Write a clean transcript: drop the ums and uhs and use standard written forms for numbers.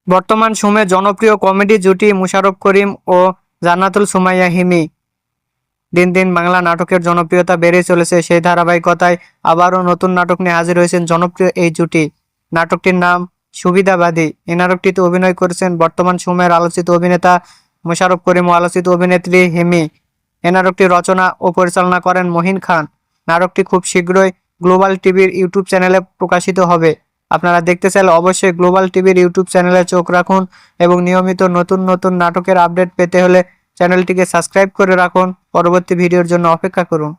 বর্তমান সময়ে জনপ্রিয় কমেডি জুটি মুশাররফ করিম ও জান্নাতুল সুমাইয়া হিমি। দিন দিন বাংলা নাটকের জনপ্রিয়তা বেড়ে চলেছে, সেই ধারাবাহিকতায় আবারও নতুন নাটক নিয়ে হাজির হয়েছেন জনপ্রিয় এই জুটি। নাটকটির নাম সুবিধাবাদী। এই নাটকটিতে অভিনয় করেছেন বর্তমান সময়ের আলোচিত অভিনেতা মুশাররফ করিম ও আলোচিত অভিনেত্রী হিমি। এই নাটকটি রচনা ও পরিচালনা করেন মহিন খান। নাটকটি খুব শীঘ্রই গ্লোবাল টিভির ইউটিউব চ্যানেলে প্রকাশিত হবে। আপনারা দেখতে চাইলে অবশ্যই গ্লোবাল টিভির ইউটিউব চ্যানেলে চোখ রাখুন এবং নিয়মিত নতুন নতুন নাটকের আপডেট পেতে হলে চ্যানেলটিকে সাবস্ক্রাইব করে রাখুন। পরবর্তী ভিডিওর জন্য অপেক্ষা করুন।